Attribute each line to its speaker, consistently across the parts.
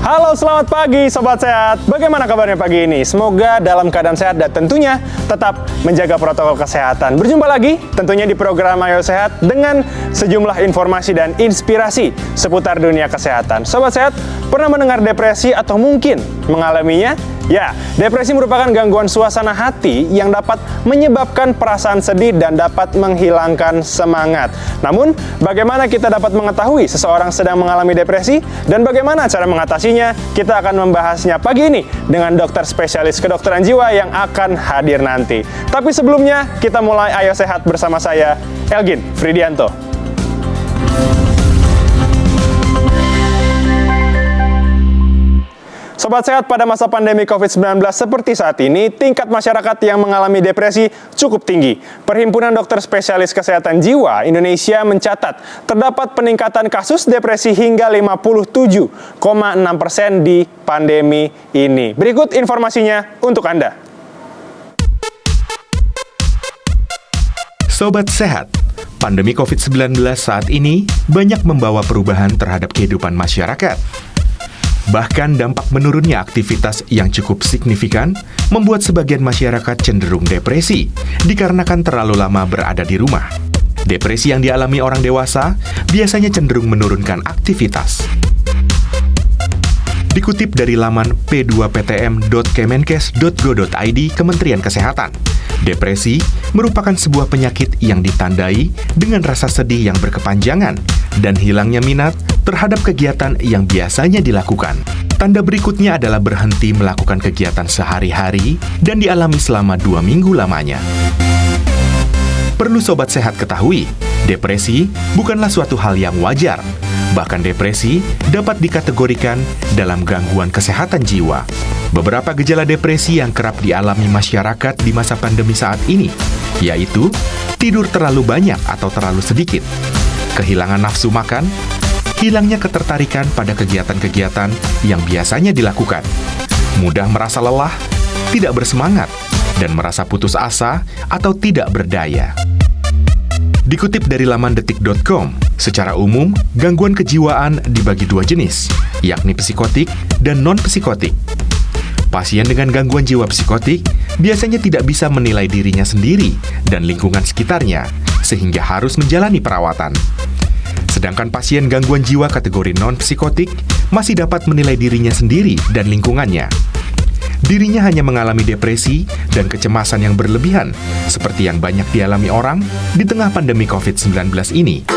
Speaker 1: Halo, selamat pagi Sobat Sehat. Bagaimana kabarnya pagi ini? Semoga dalam keadaan sehat dan tentunya tetap menjaga protokol kesehatan. Berjumpa lagi tentunya di program Ayo Sehat dengan sejumlah informasi dan inspirasi seputar dunia kesehatan. Sobat Sehat, pernah mendengar depresi atau mungkin mengalaminya? Ya, depresi merupakan gangguan suasana hati yang dapat menyebabkan perasaan sedih dan dapat menghilangkan semangat. Namun, bagaimana kita dapat mengetahui seseorang sedang mengalami depresi dan bagaimana cara mengatasinya? Kita akan membahasnya pagi ini dengan dokter spesialis kedokteran jiwa yang akan hadir nanti. Tapi sebelumnya, kita mulai Ayo Sehat bersama saya, Elgin Fridianto. Sobat Sehat, pada masa pandemi COVID-19 seperti saat ini, tingkat masyarakat yang mengalami depresi cukup tinggi. Perhimpunan Dokter Spesialis Kesehatan Jiwa Indonesia mencatat terdapat peningkatan kasus depresi hingga 57,6% di pandemi ini. Berikut informasinya untuk Anda.
Speaker 2: Sobat Sehat, pandemi COVID-19 saat ini banyak membawa perubahan terhadap kehidupan masyarakat. Bahkan dampak menurunnya aktivitas yang cukup signifikan membuat sebagian masyarakat cenderung depresi dikarenakan terlalu lama berada di rumah. Depresi yang dialami orang dewasa biasanya cenderung menurunkan aktivitas. Dikutip dari laman p2ptm.kemenkes.go.id Kementerian Kesehatan, depresi merupakan sebuah penyakit yang ditandai dengan rasa sedih yang berkepanjangan dan hilangnya minat terhadap kegiatan yang biasanya dilakukan. Tanda berikutnya adalah berhenti melakukan kegiatan sehari-hari dan dialami selama 2 minggu lamanya. Perlu Sobat Sehat ketahui, depresi bukanlah suatu hal yang wajar. Bahkan depresi dapat dikategorikan dalam gangguan kesehatan jiwa. Beberapa gejala depresi yang kerap dialami masyarakat di masa pandemi saat ini, yaitu tidur terlalu banyak atau terlalu sedikit, kehilangan nafsu makan, hilangnya ketertarikan pada kegiatan-kegiatan yang biasanya dilakukan, mudah merasa lelah, tidak bersemangat, dan merasa putus asa atau tidak berdaya. Dikutip dari laman detik.com, secara umum, gangguan kejiwaan dibagi 2 jenis, yakni psikotik dan non-psikotik. Pasien dengan gangguan jiwa psikotik biasanya tidak bisa menilai dirinya sendiri dan lingkungan sekitarnya, sehingga harus menjalani perawatan. Sedangkan pasien gangguan jiwa kategori non-psikotik masih dapat menilai dirinya sendiri dan lingkungannya. Dirinya hanya mengalami depresi dan kecemasan yang berlebihan, seperti yang banyak dialami orang di tengah pandemi COVID-19 ini.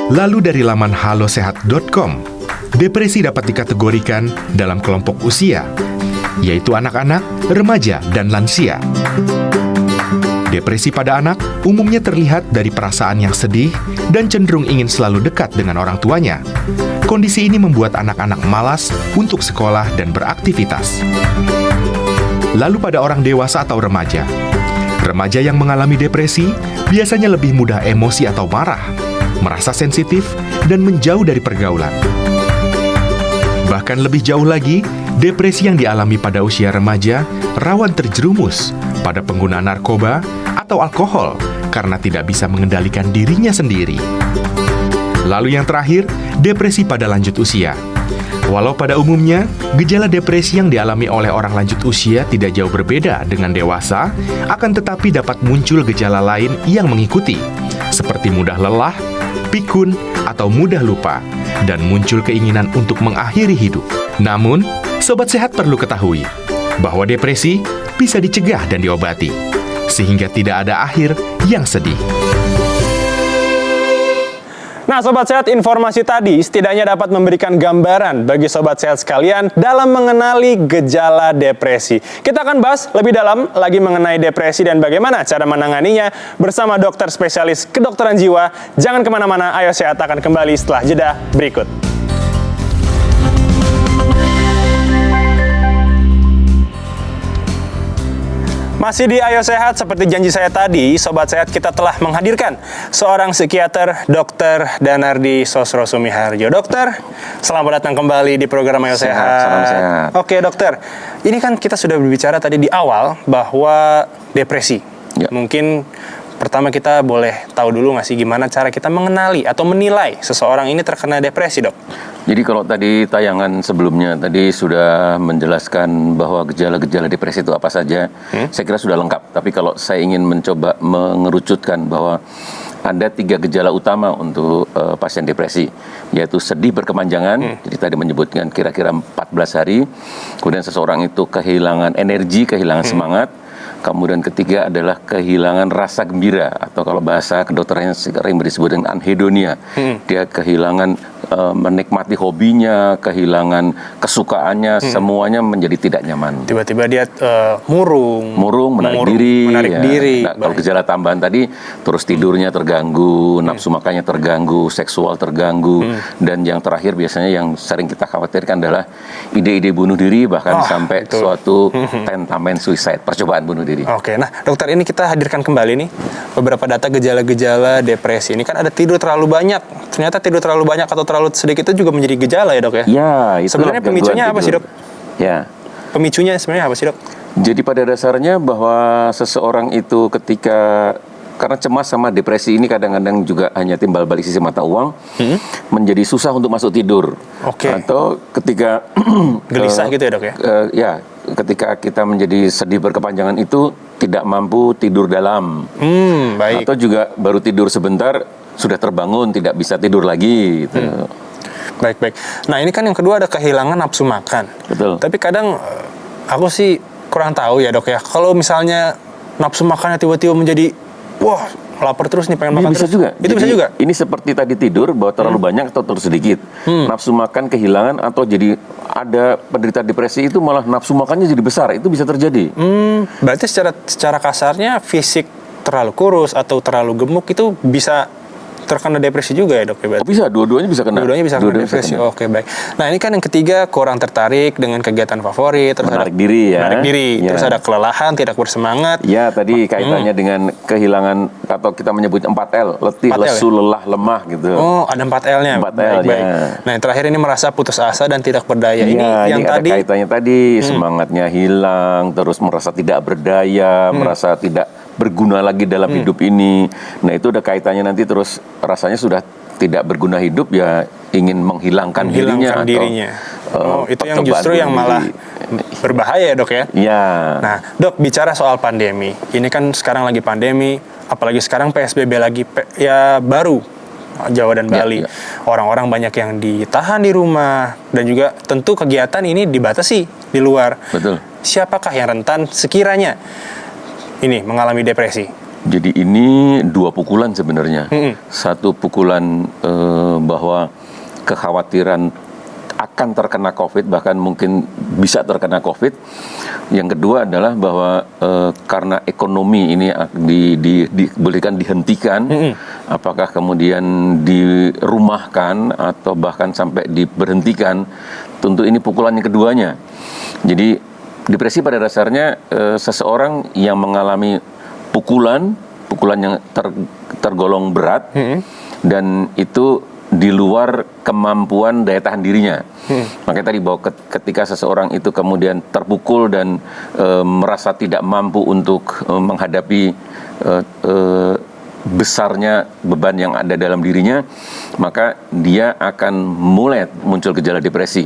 Speaker 2: Lalu dari laman halosehat.com, depresi dapat dikategorikan dalam kelompok usia, yaitu anak-anak, remaja, dan lansia. Depresi pada anak umumnya terlihat dari perasaan yang sedih dan cenderung ingin selalu dekat dengan orang tuanya. Kondisi ini membuat anak-anak malas untuk sekolah dan beraktivitas. Lalu pada orang dewasa atau remaja. Remaja yang mengalami depresi biasanya lebih mudah emosi atau marah, merasa sensitif, dan menjauh dari pergaulan. Bahkan lebih jauh lagi, depresi yang dialami pada usia remaja rawan terjerumus pada penggunaan narkoba atau alkohol karena tidak bisa mengendalikan dirinya sendiri. Lalu yang terakhir, depresi pada lanjut usia. Walau pada umumnya, gejala depresi yang dialami oleh orang lanjut usia tidak jauh berbeda dengan dewasa, akan tetapi dapat muncul gejala lain yang mengikuti, seperti mudah lelah, pikun, atau mudah lupa, dan muncul keinginan untuk mengakhiri hidup. Namun, Sobat Sehat perlu ketahui bahwa depresi bisa dicegah dan diobati, sehingga tidak ada akhir yang sedih.
Speaker 1: Nah, Sobat Sehat, informasi tadi setidaknya dapat memberikan gambaran bagi Sobat Sehat sekalian dalam mengenali gejala depresi. Kita akan bahas lebih dalam lagi mengenai depresi dan bagaimana cara menanganinya bersama dokter spesialis kedokteran jiwa. Jangan kemana-mana, Ayo Sehat akan kembali setelah jeda berikut. Masih di Ayo Sehat, seperti janji saya tadi, Sobat Sehat, kita telah menghadirkan seorang psikiater, Dr. Danardi Sosro Sumiharjo. Dokter, selamat datang kembali di program Ayo Sehat.
Speaker 3: Salam sehat.
Speaker 1: Oke, dokter. Ini kan kita sudah berbicara tadi di awal bahwa depresi.
Speaker 3: Ya.
Speaker 1: Mungkin Pertama kita boleh tahu dulu nggak sih gimana cara kita mengenali atau menilai seseorang ini terkena depresi, Dok?
Speaker 3: Jadi kalau tadi tayangan sebelumnya tadi sudah menjelaskan bahwa gejala-gejala depresi itu apa saja, saya kira sudah lengkap. Tapi kalau saya ingin mencoba mengerucutkan bahwa ada 3 gejala utama untuk pasien depresi, yaitu sedih berkepanjangan, jadi tadi menyebutkan kira-kira 14 hari, kemudian seseorang itu kehilangan energi, kehilangan semangat, kemudian ketiga adalah kehilangan rasa gembira, atau kalau bahasa kedokterannya sering disebut dengan anhedonia, dia kehilangan menikmati hobinya, kehilangan kesukaannya, semuanya menjadi tidak nyaman.
Speaker 1: Tiba-tiba dia murung,
Speaker 3: menarik diri.
Speaker 1: ya.
Speaker 3: Nah, kalau gejala tambahan tadi, terus tidurnya terganggu, nafsu makannya terganggu, seksual terganggu, dan yang terakhir biasanya yang sering kita khawatirkan adalah ide-ide bunuh diri, bahkan sampai suatu tentamen suicide, percobaan bunuh diri.
Speaker 1: Oke, nah dokter, ini kita hadirkan kembali nih beberapa data gejala-gejala depresi. Ini kan ada tidur terlalu banyak. Ternyata tidur terlalu banyak atau terlalu sedikit itu juga menjadi gejala ya, Dok ya?
Speaker 3: Ya, itu
Speaker 1: sebenarnya pemicunya apa sih, Dok?
Speaker 3: Ya.
Speaker 1: Pemicunya sebenarnya apa sih, Dok?
Speaker 3: Jadi pada dasarnya bahwa seseorang itu ketika karena cemas sama depresi ini kadang-kadang juga hanya timbal balik sisi mata uang, menjadi susah untuk masuk tidur.
Speaker 1: Oke.
Speaker 3: Atau ketika
Speaker 1: Gelisah gitu ya, Dok ya?
Speaker 3: Ya, ketika kita menjadi sedih berkepanjangan itu tidak mampu tidur dalam.
Speaker 1: Baik.
Speaker 3: Atau juga baru tidur sebentar sudah terbangun, tidak bisa tidur lagi gitu.
Speaker 1: Baik. Nah, ini kan yang kedua ada kehilangan nafsu makan.
Speaker 3: Betul.
Speaker 1: Tapi kadang aku sih kurang tahu ya, Dok ya. Kalau misalnya nafsu makannya tiba-tiba menjadi wah, lapar terus nih, pengen makan
Speaker 3: bisa
Speaker 1: terus.
Speaker 3: juga.
Speaker 1: Itu
Speaker 3: jadi,
Speaker 1: bisa juga.
Speaker 3: Ini seperti tadi tidur bahwa terlalu banyak atau terlalu sedikit. Nafsu makan kehilangan atau jadi ada penderita depresi itu malah nafsu makannya jadi besar. Itu bisa terjadi.
Speaker 1: Berarti secara kasarnya fisik terlalu kurus atau terlalu gemuk itu bisa terkena depresi juga ya, Dok?
Speaker 3: Oh, bisa, dua-duanya bisa kena.
Speaker 1: Dua-duanya bisa kena depresi. Oke, baik. Nah, ini kan yang ketiga, kurang tertarik dengan kegiatan favorit, terus
Speaker 3: menarik diri ya.
Speaker 1: Menarik diri, terus ada kelelahan, tidak bersemangat.
Speaker 3: Ya, tadi kaitannya dengan kehilangan atau kita menyebut 4L, letih,
Speaker 1: 4L,
Speaker 3: lesu, lelah, lemah gitu.
Speaker 1: Oh, ada 4L-nya.
Speaker 3: 4L,
Speaker 1: baik.
Speaker 3: ya.
Speaker 1: Nah, yang terakhir ini merasa putus asa dan tidak berdaya. Ini yang
Speaker 3: ada
Speaker 1: tadi
Speaker 3: kaitannya tadi, semangatnya hilang, terus merasa tidak berdaya, merasa tidak berguna lagi dalam hidup ini. Nah, itu ada kaitannya nanti terus rasanya sudah tidak berguna hidup, ya ingin menghilangkan dirinya.
Speaker 1: Itu yang justru yang malah berbahaya, Dok ya?
Speaker 3: Iya.
Speaker 1: Nah, Dok, bicara soal pandemi. Ini kan sekarang lagi pandemi, apalagi sekarang PSBB lagi baru Jawa dan Bali.
Speaker 3: Ya.
Speaker 1: Orang-orang banyak yang ditahan di rumah dan juga tentu kegiatan ini dibatasi di luar.
Speaker 3: Betul.
Speaker 1: Siapakah yang rentan sekiranya ini mengalami depresi?
Speaker 3: Jadi ini 2 pukulan sebenarnya. Satu pukulan bahwa kekhawatiran akan terkena COVID, bahkan mungkin bisa terkena COVID. Yang kedua adalah bahwa karena ekonomi ini bolehkan dihentikan, apakah kemudian dirumahkan atau bahkan sampai diberhentikan, tentu ini pukulan yang keduanya. Jadi depresi pada dasarnya seseorang yang mengalami pukulan yang tergolong berat, dan itu di luar kemampuan daya tahan dirinya. Makanya tadi bahwa ketika seseorang itu kemudian terpukul dan merasa tidak mampu untuk menghadapi besarnya beban yang ada dalam dirinya, maka dia akan mulai muncul gejala depresi.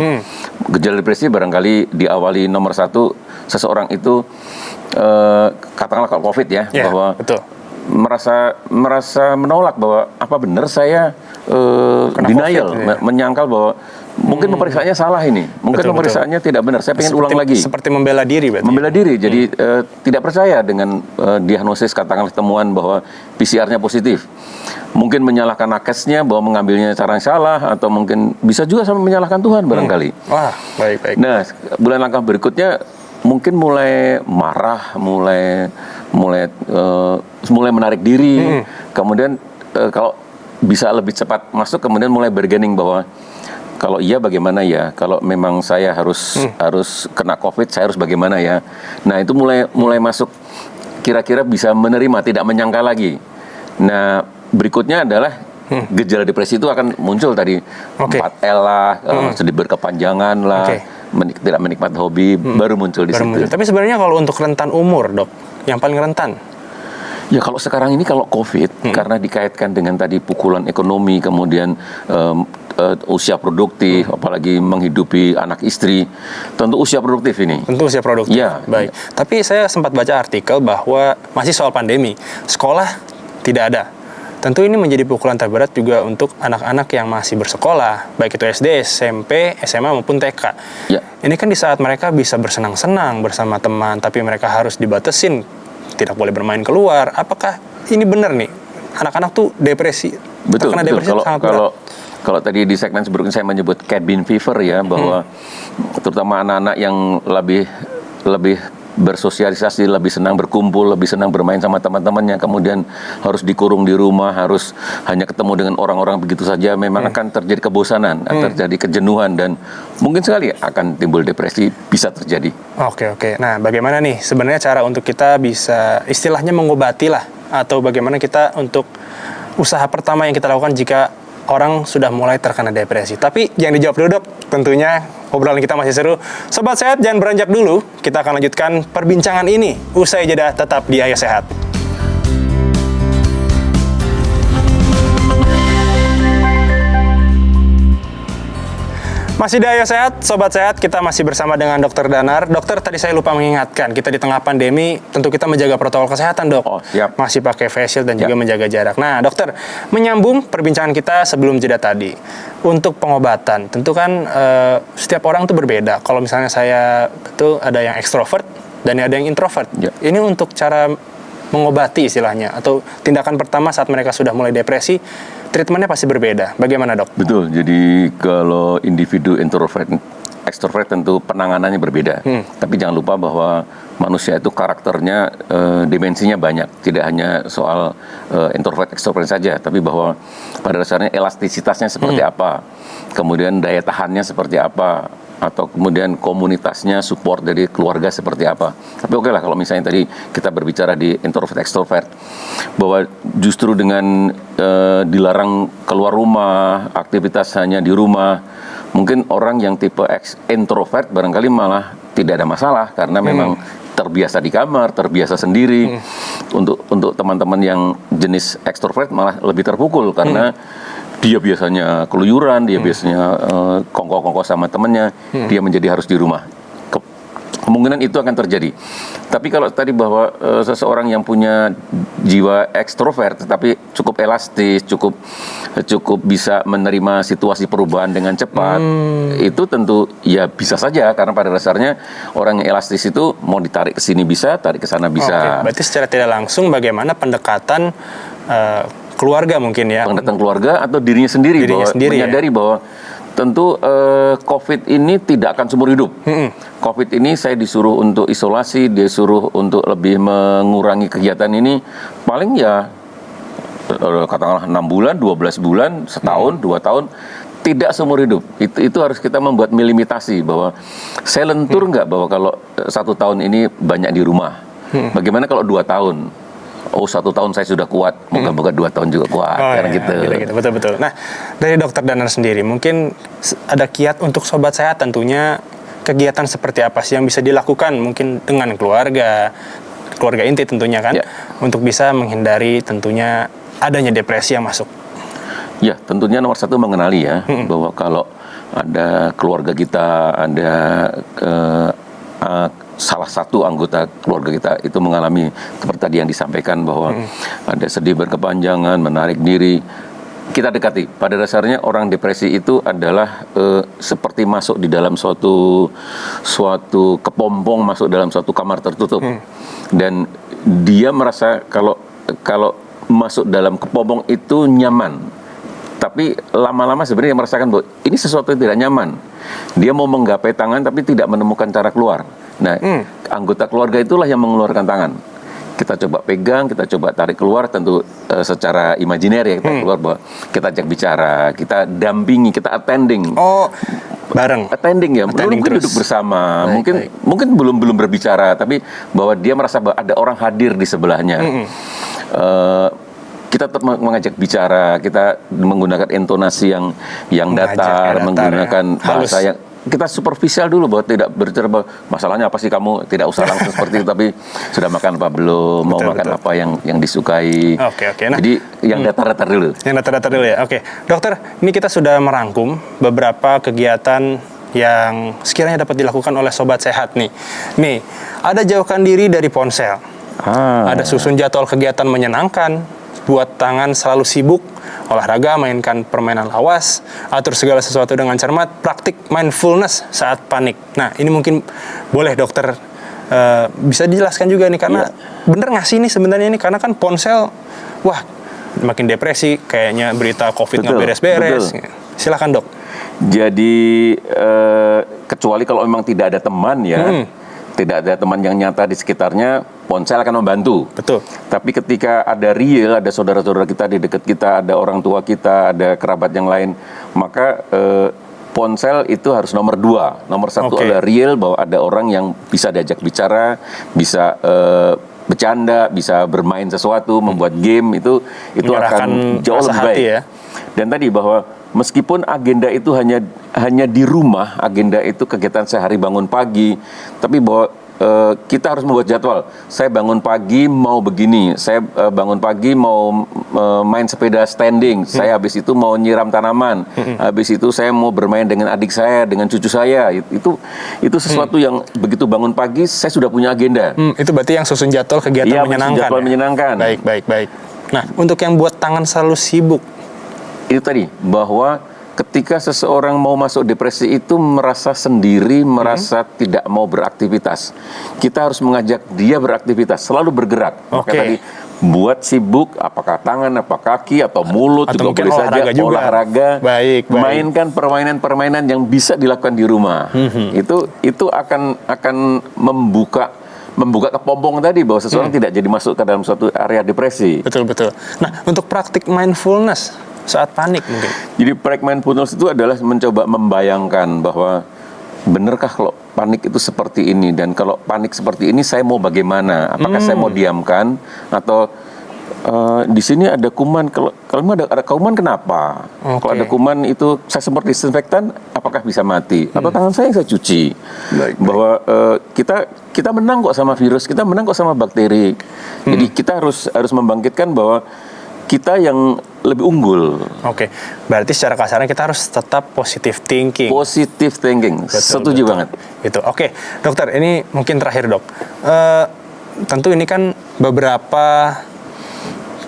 Speaker 3: Gejala depresi barangkali diawali nomor 1, seseorang itu katakanlah kalau COVID ya, bahwa
Speaker 1: betul.
Speaker 3: merasa menolak bahwa apa benar saya denial, COVID, menyangkal bahwa mungkin pemeriksaannya salah ini, mungkin pemeriksaannya tidak benar, saya pengen ulang lagi.
Speaker 1: Seperti membela diri berarti.
Speaker 3: Membela diri, jadi tidak percaya dengan diagnosis, katakanlah temuan bahwa PCR-nya positif. Mungkin menyalahkan nakesnya bahwa mengambilnya cara yang salah, atau mungkin bisa juga sampai menyalahkan Tuhan barangkali.
Speaker 1: Wah, baik.
Speaker 3: Nah, bulan langkah berikutnya mungkin mulai marah, mulai menarik diri, kemudian kalau bisa lebih cepat masuk, kemudian mulai bargaining bahwa kalau iya bagaimana ya, kalau memang saya harus kena COVID, saya harus bagaimana ya. Nah, itu mulai masuk, kira-kira bisa menerima, tidak menyangka lagi. Nah, berikutnya adalah gejala depresi itu akan muncul tadi, 4L lah, sedih berkepanjangan lah, tidak menikmati hobi, baru muncul di situ.
Speaker 1: Tapi sebenarnya kalau untuk rentan umur, Dok, yang paling rentan?
Speaker 3: Ya kalau sekarang ini kalau COVID karena dikaitkan dengan tadi pukulan ekonomi, kemudian usia produktif, apalagi menghidupi anak istri, tentu usia produktif ini.
Speaker 1: Tentu usia produktif.
Speaker 3: Ya,
Speaker 1: Baik. Tapi saya sempat baca artikel bahwa masih soal pandemi, sekolah tidak ada. Tentu ini menjadi pukulan terberat juga untuk anak-anak yang masih bersekolah, baik itu SD, SMP, SMA maupun TK.
Speaker 3: Ya.
Speaker 1: Ini kan di saat mereka bisa bersenang-senang bersama teman, tapi mereka harus dibatasin, tidak boleh bermain keluar. Apakah ini benar nih? Anak-anak tuh depresi.
Speaker 3: Betul.
Speaker 1: Terkena depresi sangat berat.
Speaker 3: Kalau tadi di segmen sebelumnya saya menyebut cabin fever ya, bahwa terutama anak-anak yang lebih bersosialisasi, lebih senang berkumpul, lebih senang bermain sama teman-temannya, kemudian harus dikurung di rumah, harus hanya ketemu dengan orang-orang begitu saja, memang akan terjadi kebosanan, akan terjadi kejenuhan, dan mungkin sekali akan timbul depresi, bisa terjadi.
Speaker 1: Oke. Nah, bagaimana nih sebenarnya cara untuk kita bisa istilahnya mengobati lah, atau bagaimana kita untuk usaha pertama yang kita lakukan jika orang sudah mulai terkena depresi? Tapi jangan dijawab dulu, Dok. Tentunya obrolan kita masih seru. Sobat Sehat, jangan beranjak dulu. Kita akan lanjutkan perbincangan ini usai jeda, tetap di Ayo Sehat. Masih di Ayo Sehat, Sobat Sehat, kita masih bersama dengan Dr. Danar. Dokter, tadi saya lupa mengingatkan, kita di tengah pandemi, tentu kita menjaga protokol kesehatan, Dok.
Speaker 3: Oh, siap.
Speaker 1: Masih pakai face shield dan juga menjaga jarak. Nah, Dokter, menyambung perbincangan kita sebelum jeda tadi. Untuk pengobatan, tentu kan setiap orang itu berbeda. Kalau misalnya saya itu ada yang ekstrovert dan ada yang introvert.
Speaker 3: Ya.
Speaker 1: Ini untuk cara mengobati istilahnya, atau tindakan pertama saat mereka sudah mulai depresi, treatmentnya pasti berbeda. Bagaimana, Dok?
Speaker 3: Betul, jadi kalau individu introvert, ekstrovert tentu penanganannya berbeda. Tapi jangan lupa bahwa manusia itu karakternya, dimensinya banyak. Tidak hanya soal introvert, ekstrovert saja, tapi bahwa pada dasarnya elastisitasnya seperti apa, kemudian daya tahannya seperti apa, atau kemudian komunitasnya, support dari keluarga seperti apa. Tapi oke lah kalau misalnya tadi kita berbicara di introvert extrovert, bahwa justru dengan dilarang keluar rumah, aktivitas hanya di rumah, mungkin orang yang tipe introvert barangkali malah tidak ada masalah karena memang terbiasa di kamar, terbiasa sendiri. Untuk teman-teman yang jenis extrovert malah lebih terpukul karena dia biasanya keluyuran, dia biasanya kongko-kongko sama temannya, dia menjadi harus di rumah. Kemungkinan itu akan terjadi. Tapi kalau tadi bahwa seseorang yang punya jiwa ekstrovert, tetapi cukup elastis, cukup bisa menerima situasi perubahan dengan cepat, itu tentu ya bisa saja, karena pada dasarnya orang yang elastis itu mau ditarik ke sini bisa, tarik ke sana bisa.
Speaker 1: Oke, berarti secara tidak langsung bagaimana pendekatan keluarga mungkin ya?
Speaker 3: Pendekatan keluarga atau dirinya sendiri menyadari bahwa tentu COVID ini tidak akan seumur hidup. COVID ini saya disuruh untuk isolasi, dia suruh untuk lebih mengurangi kegiatan ini, paling ya katakanlah 6 bulan, 12 bulan, setahun, 2 tahun, tidak seumur hidup. Itu harus kita membuat limitasi bahwa saya lentur nggak bahwa kalau 1 tahun ini banyak di rumah. Bagaimana kalau 2 tahun? Oh, 1 tahun saya sudah kuat, moga-moga 2 tahun juga kuat, gitu.
Speaker 1: Betul. Nah, dari Dokter Danar sendiri, mungkin ada kiat untuk Sobat Sehat tentunya, kegiatan seperti apa sih yang bisa dilakukan mungkin dengan keluarga inti tentunya kan, untuk bisa menghindari tentunya adanya depresi yang masuk.
Speaker 3: Ya, tentunya nomor 1 mengenali ya, bahwa kalau ada keluarga kita, ada salah satu anggota keluarga kita itu mengalami seperti tadi yang disampaikan bahwa ada sedih berkepanjangan, menarik diri, kita dekati. Pada dasarnya orang depresi itu adalah seperti masuk di dalam suatu kepompong, masuk dalam suatu kamar tertutup, dan dia merasa kalau masuk dalam kepompong itu nyaman. Tapi lama-lama sebenarnya dia merasakan bahwa ini sesuatu yang tidak nyaman. Dia mau menggapai tangan tapi tidak menemukan cara keluar. Nah, anggota keluarga itulah yang mengeluarkan tangan. Kita coba pegang, kita coba tarik keluar, tentu secara imajiner ya, kita keluar, bahwa kita ajak bicara, kita dampingi, kita attending.
Speaker 1: Oh, bareng.
Speaker 3: Attending ya, mungkin duduk bersama, mungkin belum berbicara, tapi bahwa dia merasa bahwa ada orang hadir di sebelahnya. Kita tetap mengajak bicara, kita menggunakan intonasi yang datar, menggunakan bahasa yang kita superficial dulu, bahwa tidak berbicara bahwa masalahnya apa sih kamu, tidak usah langsung seperti itu, tapi sudah makan apa belum, mau makan apa yang disukai.
Speaker 1: Oke. Nah,
Speaker 3: jadi yang datar-datar dulu.
Speaker 1: Yang datar-datar dulu ya. Oke, dokter, ini kita sudah merangkum beberapa kegiatan yang sekiranya dapat dilakukan oleh sobat sehat nih. Nih, ada jauhkan diri dari ponsel. Ada susun jadwal kegiatan menyenangkan, buat tangan selalu sibuk, olahraga, mainkan permainan lawas, atur segala sesuatu dengan cermat, praktik mindfulness saat panik. Nah, ini mungkin boleh dokter bisa dijelaskan juga nih, karena bener nggak sih ini sebenarnya ini, karena kan ponsel, wah makin depresi, kayaknya berita COVID nggak beres-beres. Silakan dok.
Speaker 3: Jadi kecuali kalau memang tidak ada teman ya, tidak ada teman yang nyata di sekitarnya, ponsel akan membantu.
Speaker 1: Betul.
Speaker 3: Tapi ketika ada real, ada saudara-saudara kita di dekat kita, ada orang tua kita, ada kerabat yang lain, maka ponsel itu harus nomor 2. Nomor 1 adalah real, bahwa ada orang yang bisa diajak bicara, bisa bercanda, bisa bermain sesuatu, membuat game, itu akan jauh lebih baik. Ya. Dan tadi bahwa meskipun agenda itu hanya di rumah, agenda itu kegiatan sehari bangun pagi, tapi bahwa kita harus membuat jadwal. Saya bangun pagi mau begini, saya bangun pagi mau main sepeda standing, saya habis itu mau nyiram tanaman, habis itu saya mau bermain dengan adik saya, dengan cucu saya. Itu sesuatu yang begitu bangun pagi saya sudah punya agenda.
Speaker 1: Itu berarti yang susun jadwal kegiatan menyenangkan.
Speaker 3: Jadwal menyenangkan.
Speaker 1: Baik. Nah, untuk yang buat tangan selalu sibuk,
Speaker 3: itu tadi bahwa ketika seseorang mau masuk depresi itu merasa sendiri, merasa tidak mau beraktivitas. Kita harus mengajak dia beraktivitas, selalu bergerak. Maka tadi buat sibuk, apakah tangan, apa kaki, atau mulut,
Speaker 1: atau
Speaker 3: juga boleh saja olahraga.
Speaker 1: Baik.
Speaker 3: Mainkan permainan-permainan yang bisa dilakukan di rumah. Itu akan membuka kepompong tadi, bahwa seseorang tidak jadi masuk ke dalam suatu area depresi.
Speaker 1: Betul. Nah, untuk praktik mindfulness saat panik mungkin.
Speaker 3: Jadi praktik mindfulness itu adalah mencoba membayangkan bahwa benarkah kalau panik itu seperti ini, dan kalau panik seperti ini saya mau bagaimana? Apakah saya mau diamkan, atau di sini ada kuman, kalau ada kuman kenapa? Kalau ada kuman itu saya semprot disinfektan, apakah bisa mati? Atau tangan saya yang saya cuci? Bahwa kita menang kok sama virus, kita menang kok sama bakteri. Jadi kita harus membangkitkan bahwa kita yang lebih unggul.
Speaker 1: Berarti secara kasarnya kita harus tetap positive thinking.
Speaker 3: Setuju banget.
Speaker 1: Gitu. Dokter, ini mungkin terakhir dok. Tentu ini kan beberapa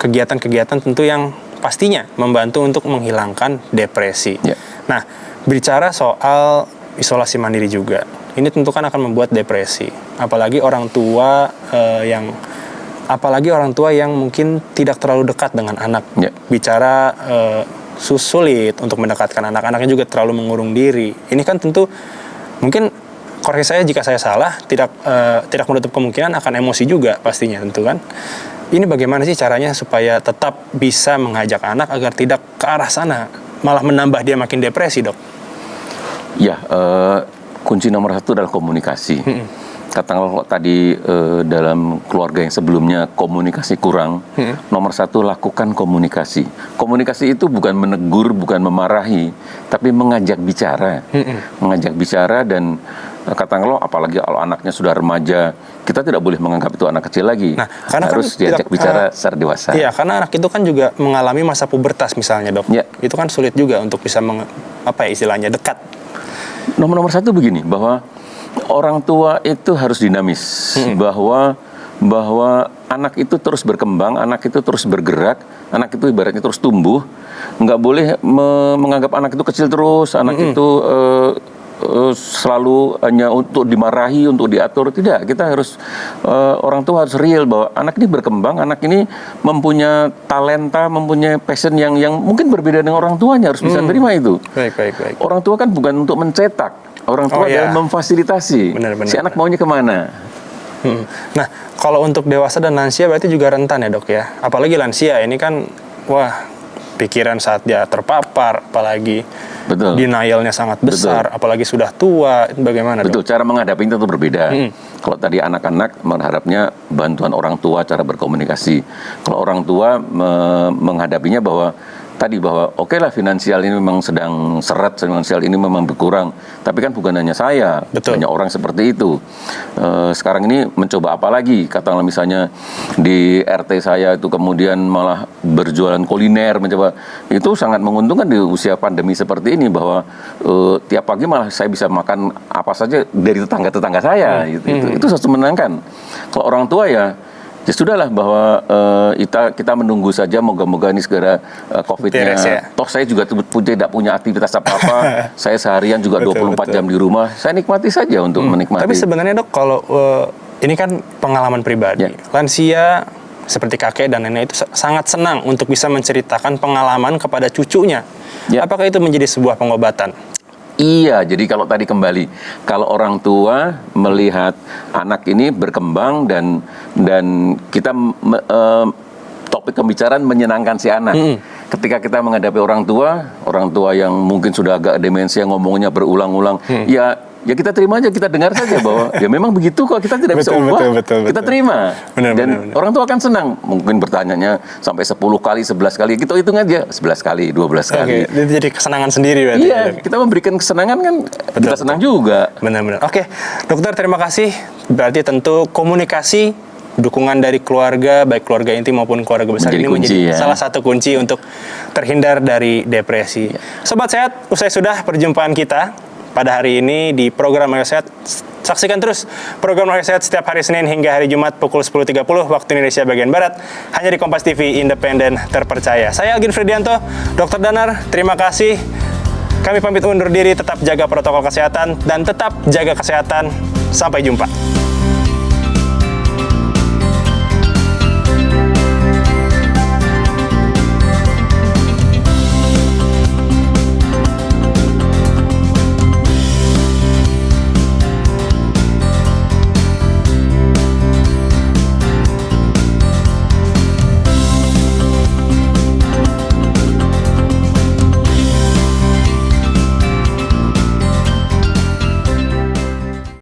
Speaker 1: kegiatan-kegiatan tentu yang pastinya membantu untuk menghilangkan depresi. Nah, bicara soal isolasi mandiri juga, ini tentu kan akan membuat depresi. Apalagi orang tua yang mungkin tidak terlalu dekat dengan anak. Bicara sulit untuk mendekatkan anak-anaknya, juga terlalu mengurung diri. Ini kan tentu mungkin, koreksi saya jika saya salah, tidak menutup kemungkinan akan emosi juga pastinya tentu kan. Ini bagaimana sih caranya supaya tetap bisa mengajak anak agar tidak ke arah sana, malah menambah dia makin depresi, dok?
Speaker 3: Kunci nomor 1 adalah komunikasi. Katakanlah tadi dalam keluarga yang sebelumnya komunikasi kurang, nomor 1 lakukan komunikasi. Komunikasi itu bukan menegur, bukan memarahi, tapi mengajak bicara. Mengajak bicara, dan katakanlah apalagi kalau anaknya sudah remaja, kita tidak boleh menganggap itu anak kecil lagi.
Speaker 1: Nah, karena
Speaker 3: harus diajak bicara secara dewasa.
Speaker 1: Iya, karena anak itu kan juga mengalami masa pubertas misalnya, dok. Itu kan sulit juga untuk bisa istilahnya dekat.
Speaker 3: Nomor 1 begini, bahwa orang tua itu harus dinamis, bahwa anak itu terus berkembang, anak itu terus bergerak, anak itu ibaratnya terus tumbuh. Nggak boleh menganggap anak itu kecil terus, anak itu selalu hanya untuk dimarahi, untuk diatur. Tidak, kita harus orang tua harus real bahwa anak ini berkembang, anak ini mempunyai talenta, mempunyai passion yang mungkin berbeda dengan orang tuanya, harus bisa terima itu.
Speaker 1: Baik.
Speaker 3: Orang tua kan bukan untuk mencetak. Orang tua adalah memfasilitasi. Si anak maunya kemana.
Speaker 1: Nah, kalau untuk dewasa dan lansia berarti juga rentan ya, dok ya. Apalagi lansia ini kan, pikiran saat dia terpapar, apalagi denialnya sangat besar, apalagi sudah tua. Bagaimana, dok?
Speaker 3: Cara menghadapinya tentu berbeda. Kalau tadi anak-anak mengharapnya bantuan orang tua cara berkomunikasi. Kalau orang tua menghadapinya bahwa tadi bahwa oke lah finansial ini memang sedang seret, finansial ini memang berkurang. Tapi kan bukan hanya saya,
Speaker 1: Betul.
Speaker 3: banyak orang seperti itu. Sekarang ini mencoba apa lagi? Katakanlah misalnya di RT saya itu kemudian malah berjualan kuliner, mencoba. Itu sangat menguntungkan di usia pandemi seperti ini bahwa tiap pagi malah saya bisa makan apa saja dari tetangga-tetangga saya. Itu sesuatu menyenangkan. Kalau orang tua ya sudahlah bahwa kita menunggu saja moga-moga ini segera COVID-nya.
Speaker 1: Beres, ya.
Speaker 3: Toh saya juga tidak punya aktivitas apa-apa. Saya seharian juga
Speaker 1: Betul,
Speaker 3: 24 jam di rumah. Saya nikmati saja untuk menikmati.
Speaker 1: Tapi sebenarnya Dok, kalau ini kan pengalaman pribadi.
Speaker 3: Ya.
Speaker 1: Lansia seperti kakek dan nenek itu sangat senang untuk bisa menceritakan pengalaman kepada cucunya.
Speaker 3: Ya.
Speaker 1: Apakah itu menjadi sebuah pengobatan?
Speaker 3: Iya, jadi kalau tadi kembali, kalau orang tua melihat anak ini berkembang dan kita topik pembicaraan menyenangkan si anak. Ketika kita menghadapi orang tua yang mungkin sudah agak demensia ngomongnya berulang-ulang, ya kita terima aja, kita dengar saja bahwa ya memang begitu kok, kita tidak bisa ubah, kita terima. Dan orang tua akan senang, mungkin bertanyanya sampai 10 kali, 11 kali, kita hitung aja 11 kali, 12 kali.
Speaker 1: Oke, itu jadi kesenangan sendiri berarti.
Speaker 3: Iya, kita memberikan kesenangan kan, kita senang juga.
Speaker 1: Benar-benar. Oke, dokter terima kasih. Berarti tentu komunikasi, dukungan dari keluarga, baik keluarga inti maupun keluarga besar
Speaker 3: Menjadi
Speaker 1: ini
Speaker 3: kunci,
Speaker 1: menjadi
Speaker 3: ya.
Speaker 1: salah satu kunci untuk terhindar dari depresi. Sobat Sehat, usai sudah perjumpaan kita pada hari ini di program Ayo Sehat. Saksikan terus program Ayo Sehat setiap hari Senin hingga hari Jumat pukul 10.30 waktu Indonesia bagian Barat, hanya di Kompas TV, independen, terpercaya. Saya Agin Fridianto, Dr. Danar, terima kasih. Kami pamit undur diri, tetap jaga protokol kesehatan dan tetap jaga kesehatan. Sampai jumpa.